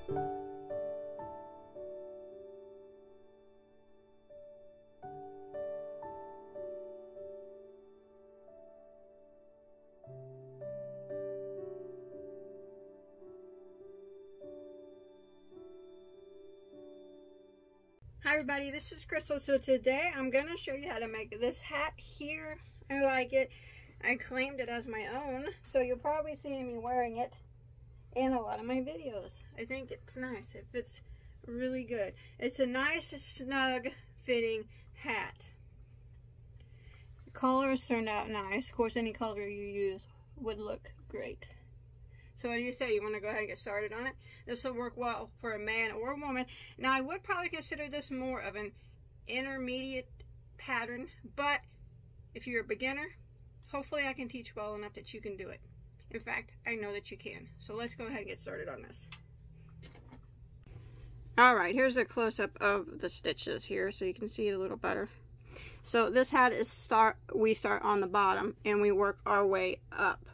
Hi everybody, this is Crystal. So today I'm going to show you how to make this hat here. I like it. I claimed it as my own, so you'll probably see me wearing it in a lot of my videos. I think it's nice. It fits really good. It's a nice, snug fitting hat. The colors turned out nice. Of course, any color you use would look great. So what do you say? You want to go ahead and get started on it? This will work well for a man or a woman. Now, I would probably consider this more of an intermediate pattern, but if you're a beginner, hopefully I can teach well enough that you can do it. In fact, I know that you can. So let's go ahead and get started on this. Alright, here's a close-up of the stitches here so you can see it a little better. So this hat is we start on the bottom and we work our way up.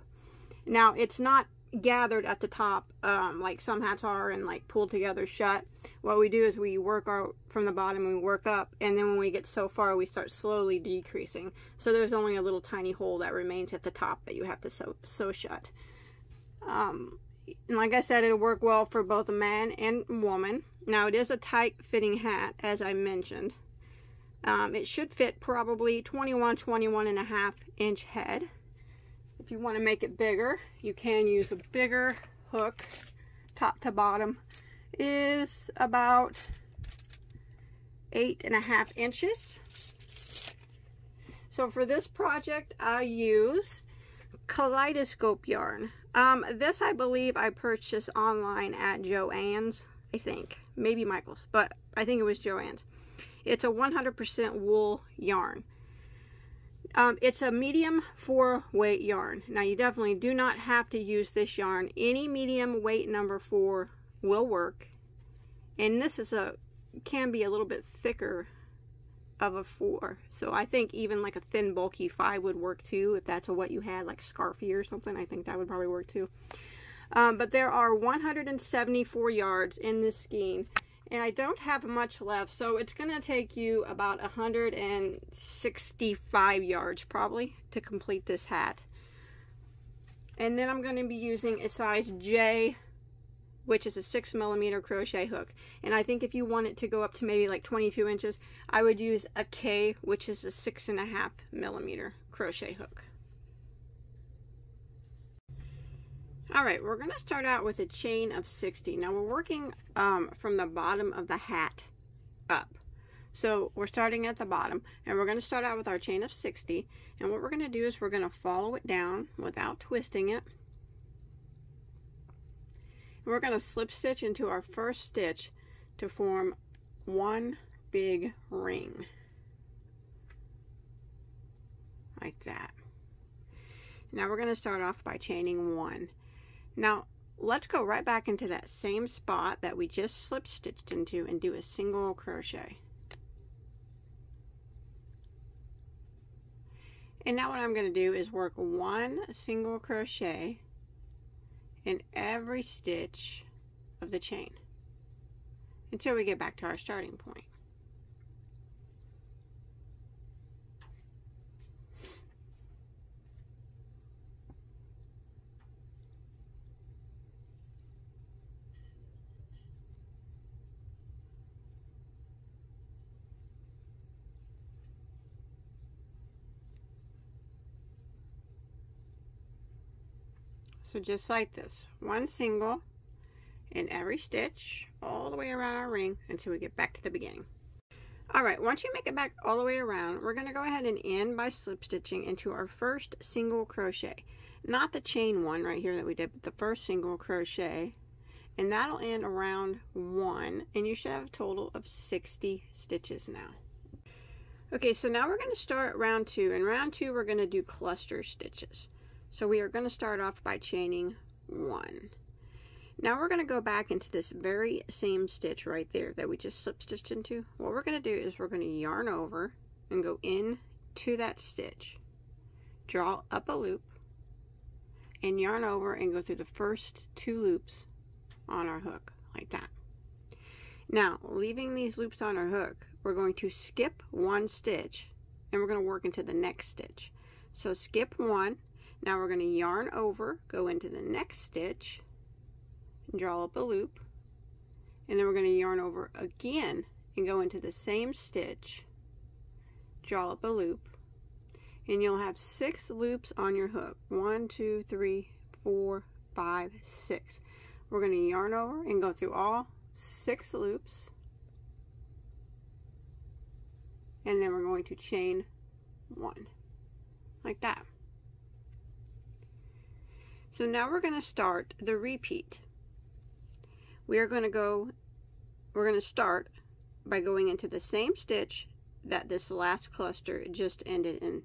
Now, it's not gathered at the top like some hats are and like pulled together shut. What we do is we work from the bottom and we work up, and then when we get so far we start slowly decreasing, so there's only a little tiny hole that remains at the top that you have to sew shut. And like I said, it'll work well for both a man and woman. Now, it is a tight fitting hat, as I mentioned. It should fit probably 21 and a half inch head. If you want to make it bigger, you can use a bigger hook. Top to bottom is about 8.5 inches. So for this project, I use kaleidoscope yarn. This I believe I purchased online at Joann's, I think. Maybe Michael's, but I think it was Joann's. It's a 100% wool yarn. It's a medium 4 weight yarn. Now, you definitely do not have to use this yarn. Any medium weight number 4 will work. And this is can be a little bit thicker of a 4. So I think even like a thin bulky 5 would work too, if that's what you had, like scarfy or something. I think that would probably work too. But there are 174 yards in this skein. And I don't have much left, so it's going to take you about 165 yards probably to complete this hat. And then I'm going to be using a size J, which is a 6mm crochet hook. And I think if you want it to go up to maybe like 22 inches, I would use a K, which is a 6.5mm crochet hook. Alright, we're going to start out with a chain of 60. Now, we're working from the bottom of the hat up. So, we're starting at the bottom, and we're going to start out with our chain of 60. And what we're going to do is we're going to follow it down without twisting it. And we're going to slip stitch into our first stitch to form one big ring. Like that. Now, we're going to start off by chaining 1. Now, let's go right back into that same spot that we just slip stitched into and do a single crochet. And now what I'm going to do is work 1 single crochet in every stitch of the chain until we get back to our starting point. So just like this, 1 single in every stitch all the way around our ring until we get back to the beginning. Alright, once you make it back all the way around, we're going to go ahead and end by slip stitching into our first single crochet. Not the chain one right here that we did, but the first single crochet. And that'll end around 1, and you should have a total of 60 stitches now. Okay, so now we're going to start round 2. In round 2, we're going to do cluster stitches. So we are going to start off by chaining 1. Now we're going to go back into this very same stitch right there that we just slip stitched into. What we're going to do is we're going to yarn over and go into that stitch, draw up a loop, and yarn over and go through the first 2 loops on our hook, like that. Now, leaving these loops on our hook, we're going to skip one stitch and we're going to work into the next stitch. So skip one. Now we're going to yarn over, go into the next stitch, draw up a loop, and then we're going to yarn over again and go into the same stitch, draw up a loop, and you'll have 6 loops on your hook. 1, 2, 3, 4, 5, 6. We're going to yarn over and go through all 6 loops, and then we're going to chain 1 like that. So now we're going to start the repeat. We're going to start by going into the same stitch that this last cluster just ended in.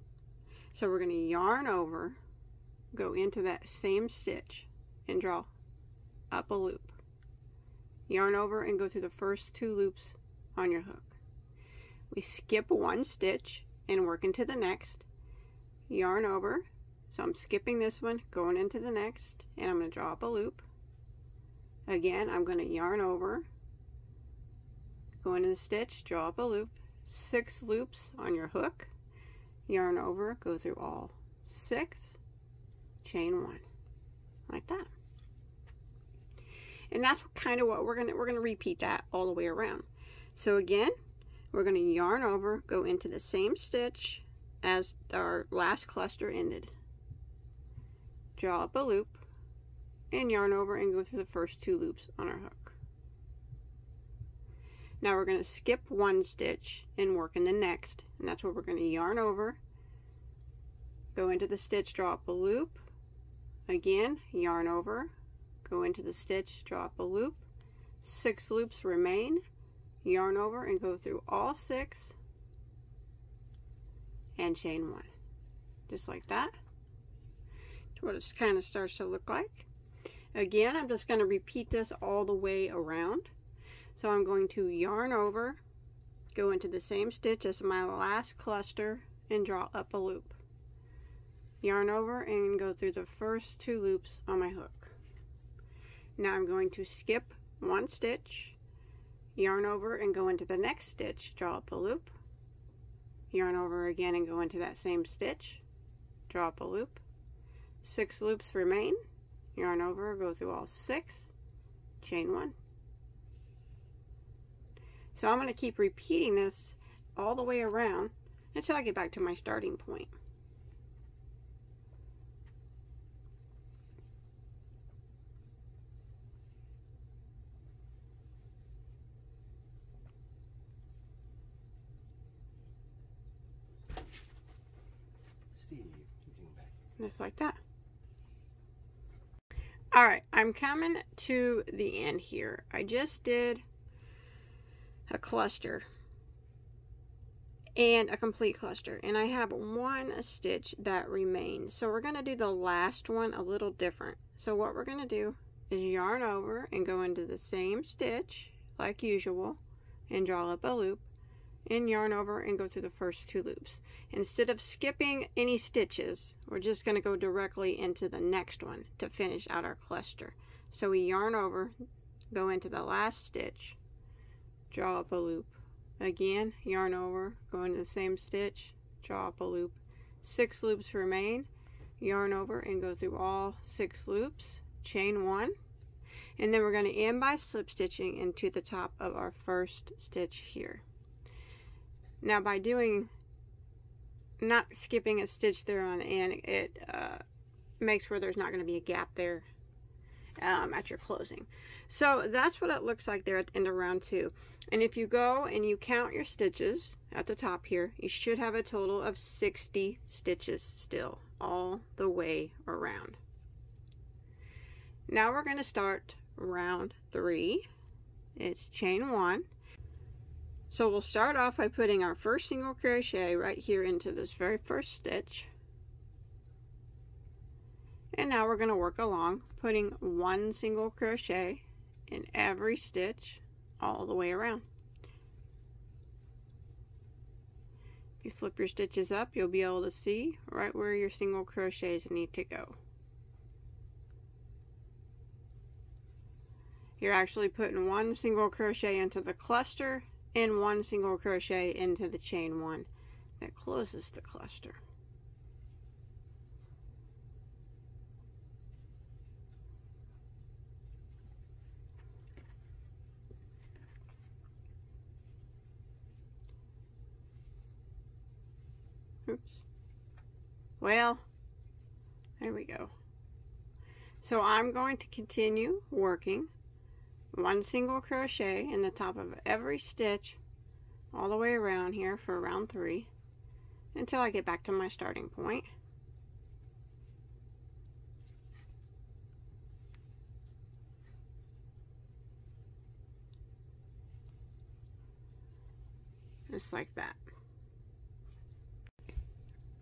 So we're going to yarn over, go into that same stitch, and draw up a loop. Yarn over and go through the first 2 loops on your hook. We skip one stitch and work into the next. Yarn over. So I'm skipping this one, going into the next, and I'm going to draw up a loop. Again, I'm going to yarn over, go into the stitch, draw up a loop. 6 loops on your hook. Yarn over, go through all 6, chain 1 like that. And that's kind of what we're going to repeat that all the way around. So again, we're going to yarn over, go into the same stitch as our last cluster ended, draw up a loop, and yarn over and go through the first 2 loops on our hook. Now we're going to skip one stitch and work in the next, and that's where we're going to yarn over, go into the stitch, draw up a loop, again yarn over, go into the stitch, draw up a loop, 6 loops remain, yarn over and go through all 6 and chain 1, just like that. That's what it kind of starts to look like. Again, I'm just going to repeat this all the way around. So I'm going to yarn over, go into the same stitch as my last cluster, and draw up a loop. Yarn over and go through the first 2 loops on my hook. Now I'm going to skip one stitch, yarn over and go into the next stitch, draw up a loop, yarn over again and go into that same stitch, draw up a loop. 6 loops remain, yarn over, go through all 6, chain 1. So I'm going to keep repeating this all the way around until I get back to my starting point. Just like that. Alright, I'm coming to the end here. I just did a cluster and a complete cluster, and I have one stitch that remains. So we're going to do the last one a little different. So what we're going to do is yarn over and go into the same stitch like usual and draw up a loop, and yarn over and go through the first 2 loops. Instead of skipping any stitches, we're just going to go directly into the next one to finish out our cluster. So we yarn over, go into the last stitch, draw up a loop. Again, yarn over, go into the same stitch, draw up a loop. 6 loops remain, yarn over and go through all 6 loops, chain 1, and then we're going to end by slip stitching into the top of our first stitch here. Now by not skipping a stitch there on the end, it makes where there's not going to be a gap there at your closing. So that's what it looks like there at the end of round 2. And if you go and you count your stitches at the top here, you should have a total of 60 stitches still all the way around. Now we're going to start round 3. It's chain 1. So we'll start off by putting our first single crochet right here into this very first stitch. And now we're going to work along, putting 1 single crochet in every stitch all the way around. If you flip your stitches up, you'll be able to see right where your single crochets need to go. you're actually putting 1 single crochet into the cluster and 1 single crochet into the chain 1 that closes the cluster. Oops. Well, there we go. So I'm going to continue working 1 single crochet in the top of every stitch all the way around here for round 3 until I get back to my starting point. Just like that.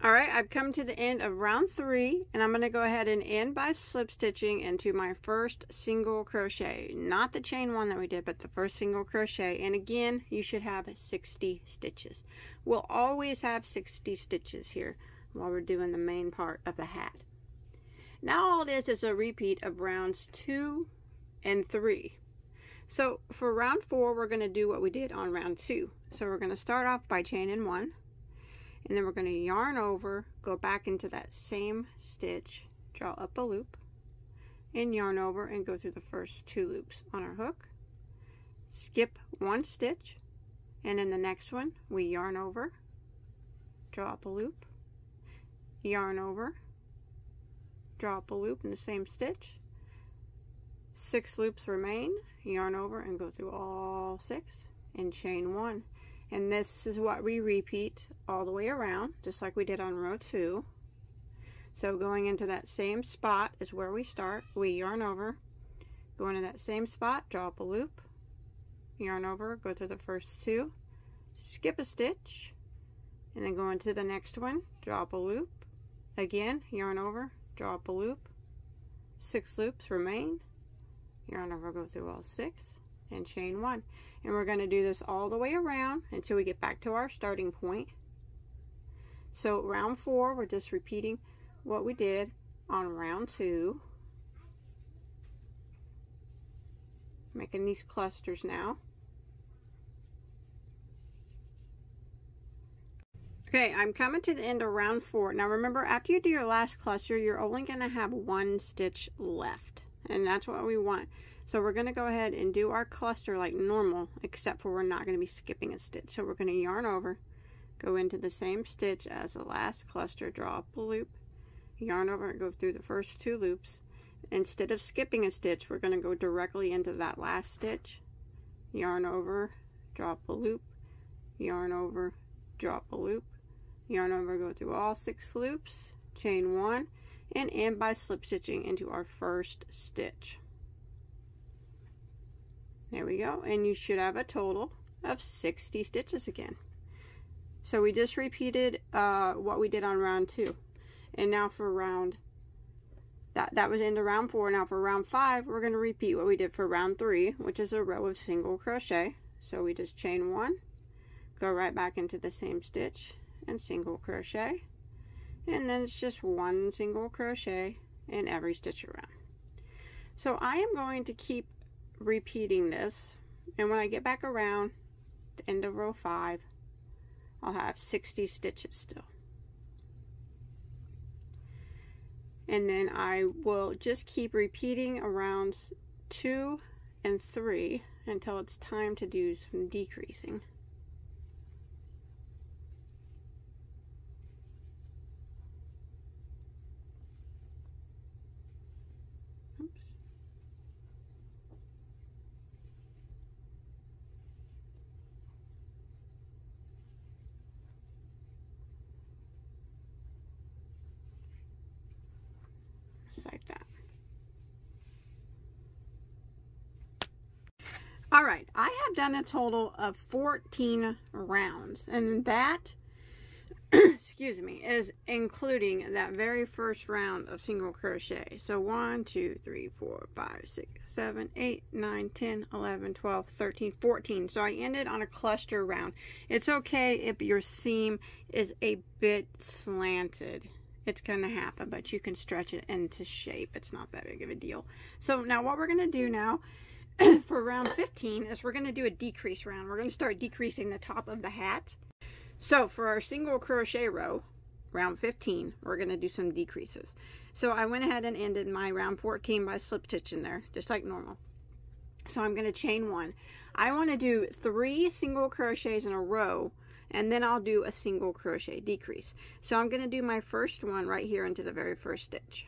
Alright, I've come to the end of round 3, and I'm going to go ahead and end by slip stitching into my first single crochet. Not the chain 1 that we did, but the first single crochet. And again, you should have 60 stitches. We'll always have 60 stitches here while we're doing the main part of the hat. Now all it is a repeat of rounds 2 and 3. So for round 4, we're going to do what we did on round 2. So we're going to start off by chaining 1. And then we're going to yarn over, go back into that same stitch, draw up a loop, and yarn over and go through the first 2 loops on our hook. Skip 1 stitch, and in the next one, we yarn over, draw up a loop, yarn over, draw up a loop in the same stitch. 6 loops remain, yarn over and go through all 6, and chain 1. And this is what we repeat all the way around, just like we did on row 2. So going into that same spot is where we start. We yarn over, go into that same spot, draw up a loop, yarn over, go through the first 2, skip a stitch, and then go into the next one, draw up a loop, again, yarn over, draw up a loop, 6 loops remain, yarn over, go through all 6, and chain 1. And we're going to do this all the way around until we get back to our starting point. So round 4, we're just repeating what we did on round 2. Making these clusters now. Okay, I'm coming to the end of round 4. Now remember, after you do your last cluster, you're only going to have 1 stitch left. And that's what we want. So we're going to go ahead and do our cluster like normal, except for we're not going to be skipping a stitch. So we're going to yarn over, go into the same stitch as the last cluster, draw up a loop, yarn over and go through the first 2 loops. Instead of skipping a stitch, we're going to go directly into that last stitch, yarn over, draw up a loop, yarn over, draw up a loop, yarn over, go through all 6 loops, chain 1, and end by slip stitching into our first stitch. There we go, and you should have a total of 60 stitches again. So we just repeated what we did on round 2. And now for round, that was into round 4. Now for round 5, we're going to repeat what we did for round 3, which is a row of single crochet. So we just chain 1, go right back into the same stitch, and single crochet. And then it's just 1 single crochet in every stitch around. So I am going to keep repeating this, and when I get back around the end of row 5, I'll have 60 stitches still. And then I will just keep repeating around 2 and 3 until it's time to do some decreasing. Like that. All right, I have done a total of 14 rounds, and that excuse me, is including that very first round of single crochet. So 1 2 3 4 5 6 7 8 9 10 11 12 13 14. So I ended on a cluster round. It's okay if your seam is a bit slanted. It's going to happen, but you can stretch it into shape. It's not that big of a deal. So now what we're going to do now for round 15 is we're going to do a decrease round. We're going to start decreasing the top of the hat. So for our single crochet row, round 15, we're going to do some decreases. So I went ahead and ended my round 14 by slip stitching there, just like normal. So I'm going to chain 1. I want to do 3 single crochets in a row, and then I'll do a single crochet decrease. So I'm going to do my first one right here into the very first stitch.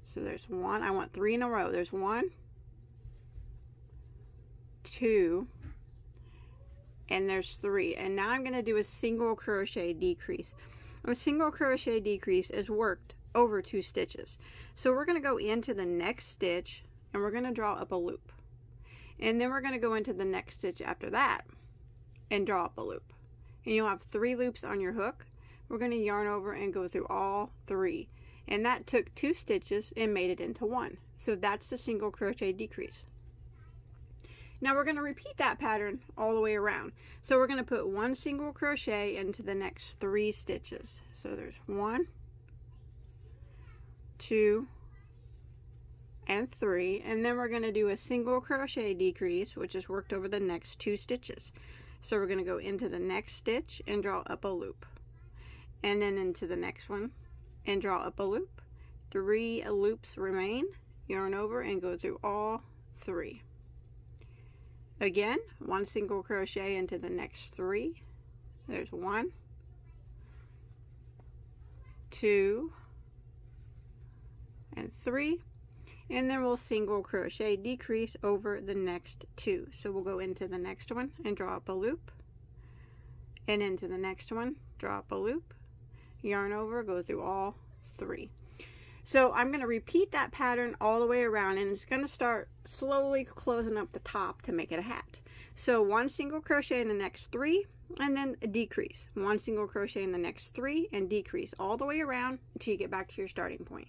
So there's 1. I want 3 in a row. There's 1, 2, and there's 3. And now I'm going to do a single crochet decrease. A single crochet decrease is worked over 2 stitches. So we're going to go into the next stitch and we're going to draw up a loop. And then we're going to go into the next stitch after that and draw up a loop. And you'll have 3 loops on your hook. We're going to yarn over and go through all 3. And that took 2 stitches and made it into 1. So that's the single crochet decrease. Now we're going to repeat that pattern all the way around. So we're going to put 1 single crochet into the next 3 stitches. So there's 1, 2, and 3, and then we're going to do a single crochet decrease, which is worked over the next 2 stitches. So we're going to go into the next stitch and draw up a loop, and then into the next one and draw up a loop. 3 loops remain. Yarn over and go through all 3. Again, 1 single crochet into the next 3. There's 1, 2, and 3. And then we'll single crochet decrease over the next 2. So we'll go into the next one and draw up a loop, and into the next one, draw up a loop, yarn over, go through all 3. So I'm going to repeat that pattern all the way around, and it's going to start slowly closing up the top to make it a hat. So 1 single crochet in the next 3, and then a decrease. 1 single crochet in the next 3 and decrease all the way around until you get back to your starting point.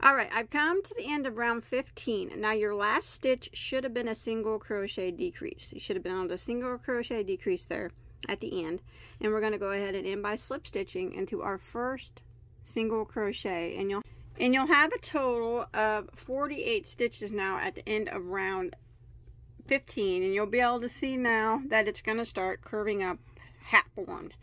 Alright, I've come to the end of round 15. Now your last stitch should have been a single crochet decrease. You should have been on the single crochet decrease there at the end. And we're going to go ahead and end by slip stitching into our first single crochet. And you'll have a total of 48 stitches now at the end of round 15. And you'll be able to see now that it's going to start curving up hat formed.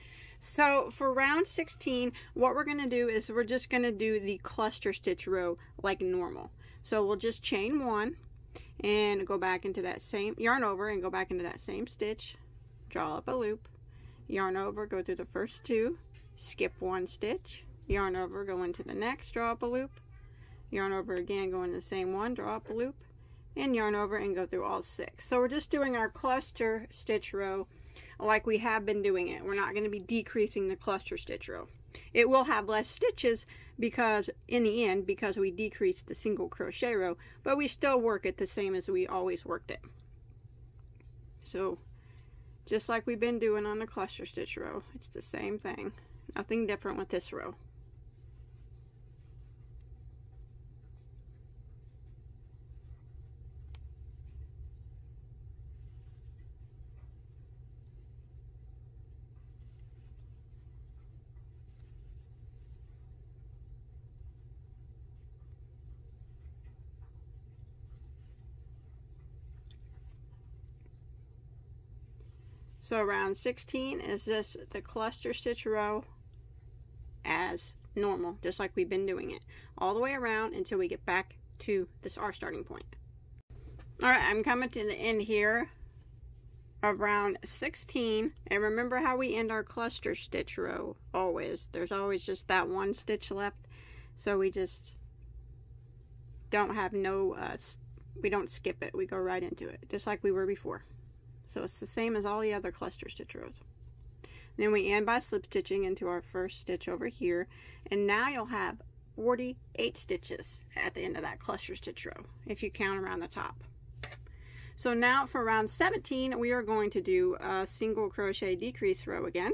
So for round 16, what we're going to do is we're just going to do the cluster stitch row like normal. So we'll just chain 1 and go back into that same, yarn over and go back into that same stitch, draw up a loop, yarn over, go through the first 2, skip 1 stitch, yarn over, go into the next, draw up a loop, yarn over again, go into the same one, draw up a loop, and yarn over and go through all 6. So we're just doing our cluster stitch row like we have been doing it. We're not going to be decreasing the cluster stitch row. It will have less stitches because in the end, because we decreased the single crochet row, but we still work it the same as we always worked it. So just like we've been doing on the cluster stitch row, it's the same thing. Nothing different with this row. So round 16 is this the cluster stitch row as normal, just like we've been doing it all the way around until we get back to this our starting point. Alright, I'm coming to the end here of round 16, and remember how we end our cluster stitch row always. There's always just that 1 stitch left, so we just don't have we don't skip it, we go right into it, just like we were before. So it's the same as all the other cluster stitch rows. Then we end by slip stitching into our first stitch over here, and now you'll have 48 stitches at the end of that cluster stitch row if you count around the top. So now for round 17, we are going to do a single crochet decrease row again.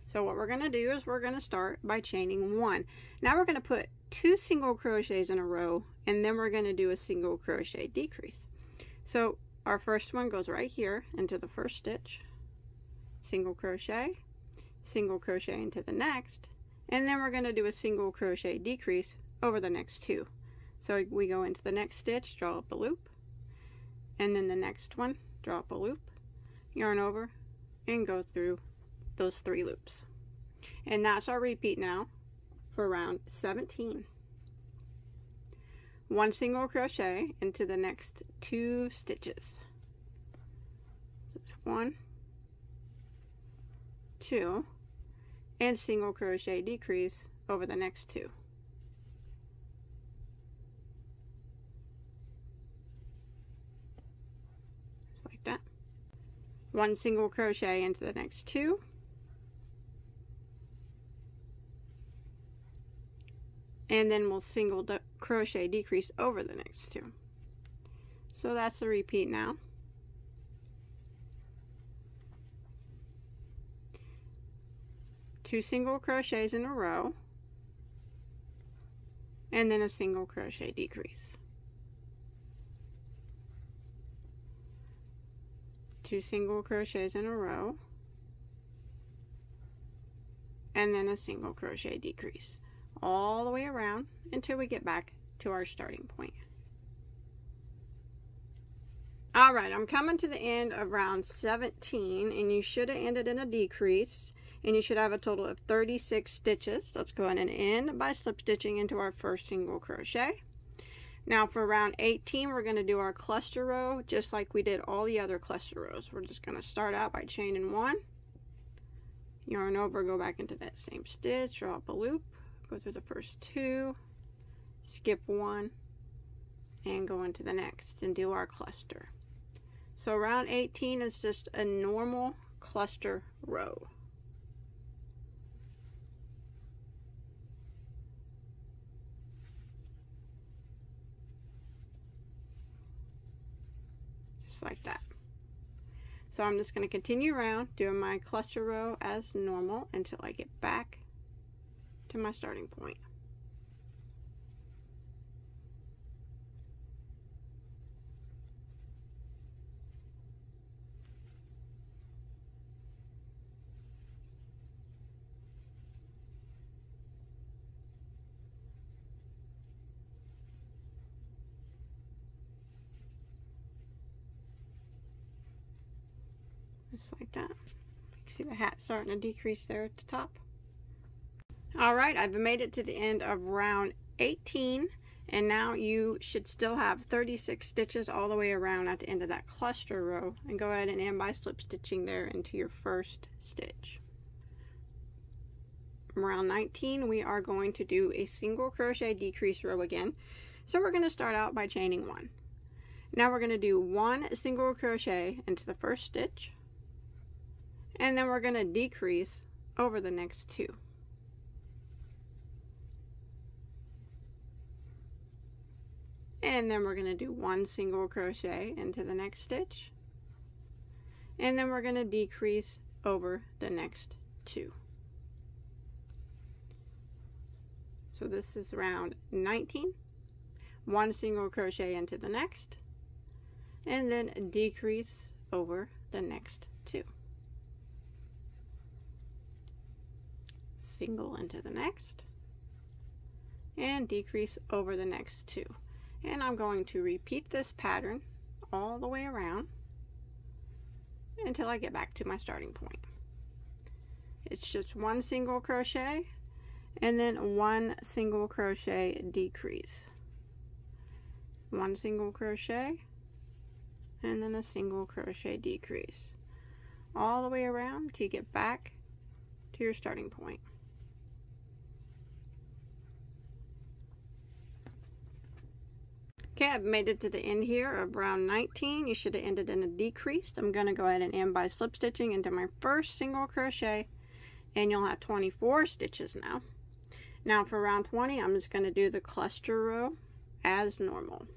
So what we're going to do is we're going to start by chaining 1. Now we're going to put 2 single crochets in a row, and then we're going to do a single crochet decrease. So our first one goes right here into the first stitch, single crochet into the next, and then we're going to do a single crochet decrease over the next 2. So we go into the next stitch, draw up a loop, and then the next one, draw up a loop, yarn over, and go through those 3 loops. And that's our repeat now for round 17. 1 single crochet into the next 2 stitches. So it's 1, 2, and single crochet decrease over the next 2. Just like that. 1 single crochet into the next 2. And then we'll single crochet decrease over the next 2. So that's the repeat now. Two single crochets in a row, and then a single crochet decrease. 2 single crochets in a row, and then a single crochet decrease, all the way around until we get back to our starting point. Alright, I'm coming to the end of round 17, and you should have ended in a decrease, and you should have a total of 36 stitches. Let's go ahead and end by slip stitching into our first single crochet. Now for round 18, we're going to do our cluster row just like we did all the other cluster rows. We're just going to start out by chaining 1, yarn over, go back into that same stitch, draw up a loop, go through the first 2, skip 1, and go into the next and do our cluster. So round 18 is just a normal cluster row. Just like that. So I'm just going to continue around doing my cluster row as normal until I get back to my starting point. Just like that. You can see the hat starting to decrease there at the top. Alright, I've made it to the end of round 18, and now you should still have 36 stitches all the way around at the end of that cluster row, and go ahead and end by slip stitching there into your first stitch. Round 19, we are going to do a single crochet decrease row again. So we're going to start out by chaining 1. Now we're going to do 1 single crochet into the first stitch, and then we're going to decrease over the next 2. And then we're going to do 1 single crochet into the next stitch, and then we're going to decrease over the next 2. So this is round 19. 1 single crochet into the next, and then decrease over the next 2. Single into the next, and decrease over the next 2. And I'm going to repeat this pattern all the way around until I get back to my starting point. It's just 1 single crochet and then 1 single crochet decrease. 1 single crochet and then a single crochet decrease. All the way around till you get back to your starting point. Okay, I've made it to the end here of round 19. You should have ended in a decrease. I'm going to go ahead and end by slip stitching into my first single crochet, and you'll have 24 stitches now. Now for round 20, I'm just going to do the cluster row as normal.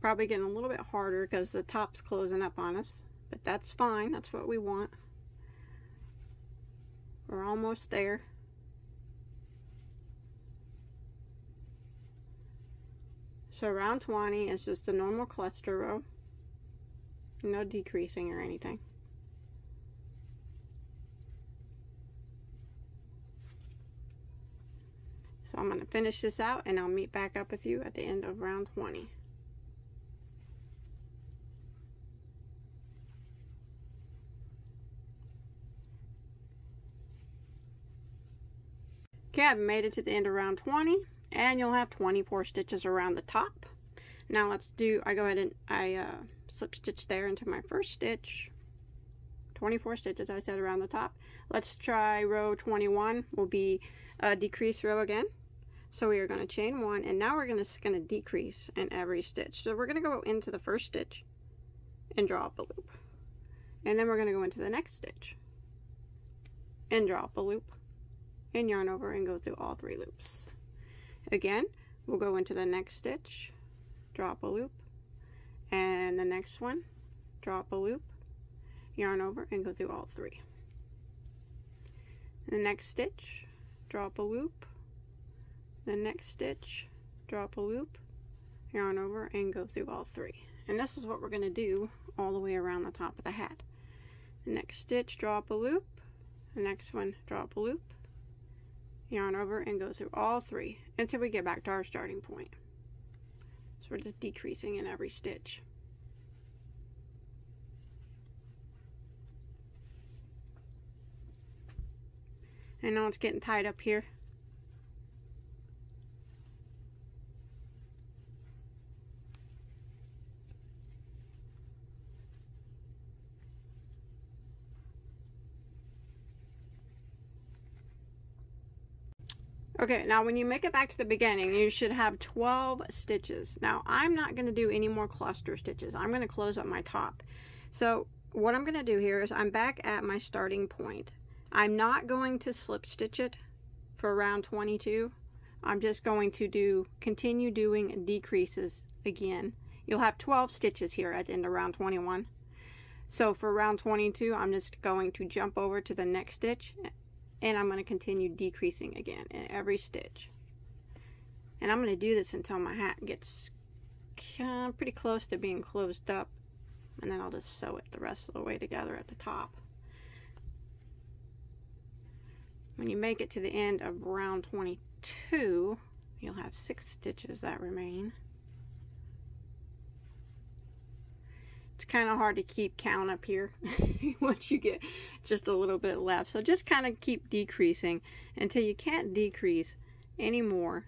Probably getting a little bit harder because the top's closing up on us, but that's fine. That's what we want. We're almost there. So round 20 is just the normal cluster row. No decreasing or anything. So I'm going to finish this out and I'll meet back up with you at the end of round 20. Okay, I've made it to the end of round 20 and you'll have 24 stitches around the top. Now let's do, I go ahead and I slip stitch there into my first stitch. 24 stitches I said around the top. Let's try row 21 will be a decrease row again. So we are going to chain 1 and now we're just going to decrease in every stitch. So we're going to go into the first stitch and draw up a loop. And then we're going to go into the next stitch and draw up a loop and yarn over and go through all 3 loops. Again, we'll go into the next stitch, draw up a loop, and the next one, draw up a loop, yarn over and go through all 3. The next stitch, draw up a loop, the next stitch, draw up a loop, yarn over and go through all 3. And this is what we're going to do all the way around the top of the hat. The next stitch, draw up a loop, the next one, draw up a loop, yarn over and go through all 3 until we get back to our starting point. So we're just decreasing in every stitch. And now it's getting tied up here. Okay, now when you make it back to the beginning, you should have 12 stitches. Now, I'm not going to do any more cluster stitches. I'm going to close up my top. So, what I'm going to do here is I'm back at my starting point. I'm not going to slip stitch it for round 22. I'm just going to continue doing decreases again. You'll have 12 stitches here at the end of round 21. So, for round 22, I'm just going to jump over to the next stitch. And I'm going to continue decreasing again in every stitch. And I'm going to do this until my hat gets pretty close to being closed up. And then I'll just sew it the rest of the way together at the top. When you make it to the end of round 22, you'll have 6 stitches that remain. It's kind of hard to keep count up here once you get just a little bit left. So just kind of keep decreasing until you can't decrease anymore.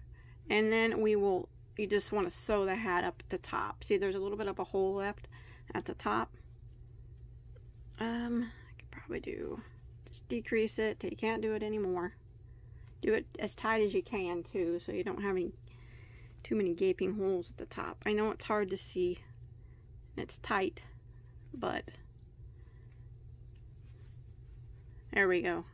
And then you just want to sew the hat up at the top. See, there's a little bit of a hole left at the top. I could probably just decrease it till you can't do it anymore. Do it as tight as you can too, so you don't have too many gaping holes at the top. I know it's hard to see. It's tight, but there we go.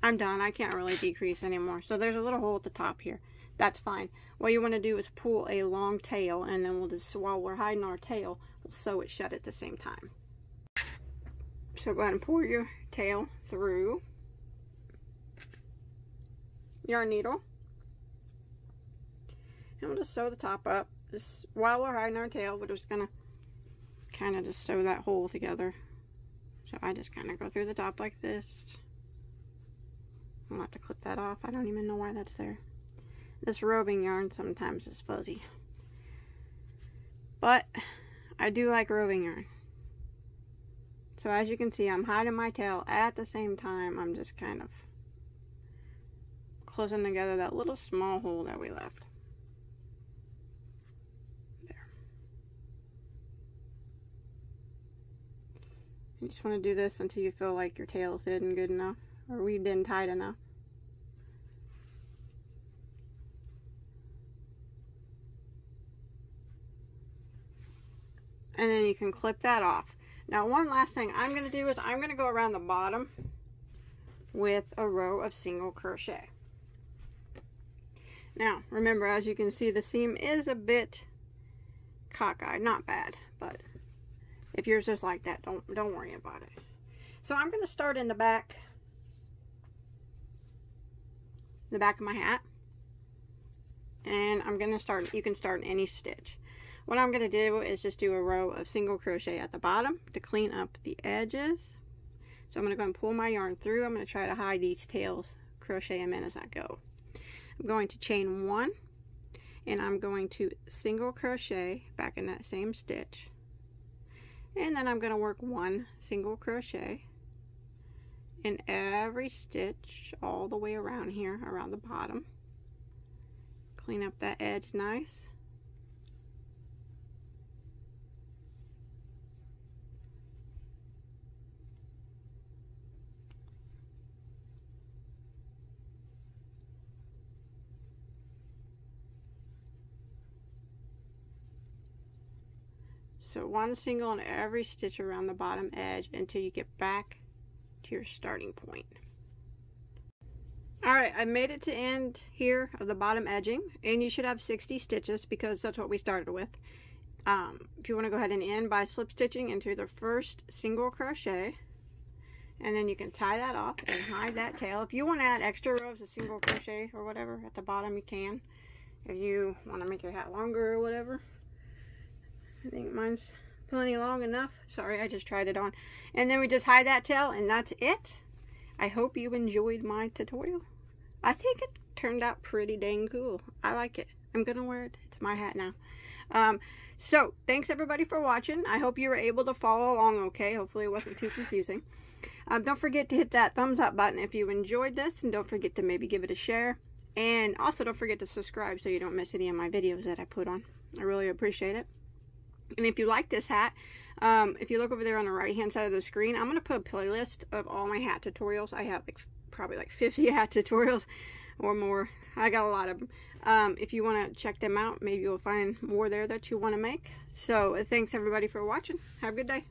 I'm done. I can't really decrease anymore. So there's a little hole at the top here. That's fine. What you want to do is pull a long tail, and then we'll just, while we're hiding our tail, we'll sew it shut at the same time. So go ahead and pull your tail through your needle, and we'll just sew the top up. Just while we're hiding our tail, we're just gonna kind of just sew that hole together. So I just kind of go through the top like this. I'll have to clip that off. I don't even know why that's there. This roving yarn sometimes is fuzzy, but I do like roving yarn. So as you can see, I'm hiding my tail at the same time. I'm just kind of closing together that little small hole that we left. You just want to do this until you feel like your tail's hidden good enough, or weaved in tight enough. And then you can clip that off. Now, one last thing I'm going to do is I'm going to go around the bottom with a row of single crochet. Now, remember, as you can see, the seam is a bit cockeyed. Not bad, but if yours is like that, don't worry about it. So I'm going to start in the back of my hat. and I'm going to start, you can start in any stitch. What I'm going to do is just do a row of single crochet at the bottom to clean up the edges. So I'm going to go and pull my yarn through. I'm going to try to hide these tails, crochet them in as I go. I'm going to chain 1, and I'm going to single crochet back in that same stitch, and then I'm going to work 1 single crochet in every stitch all the way around here, around the bottom. Clean up that edge nice. So 1 single in every stitch around the bottom edge until you get back to your starting point. Alright, I made it to end here of the bottom edging, and you should have 60 stitches because that's what we started with. If you want to go ahead and end by slip stitching into the first single crochet, and then you can tie that off and hide that tail. If you want to add extra rows of single crochet or whatever at the bottom, you can. If you want to make your hat longer or whatever. I think mine's plenty long enough. Sorry, I just tried it on. And then we just hide that tail, and that's it. I hope you enjoyed my tutorial. I think it turned out pretty dang cool. I like it. I'm gonna wear it. It's my hat now. So thanks everybody for watching. I hope you were able to follow along okay. Hopefully it wasn't too confusing. Don't forget to hit that thumbs up button if you enjoyed this, and don't forget to maybe give it a share. And also don't forget to subscribe so you don't miss any of my videos that I put on. I really appreciate it. And if you like this hat, if you look over there on the right hand side of the screen, I'm going to put a playlist of all my hat tutorials. I have probably like 50 hat tutorials or more. I got a lot of them. If you want to check them out, maybe you'll find more there that you want to make. So thanks everybody for watching. Have a good day.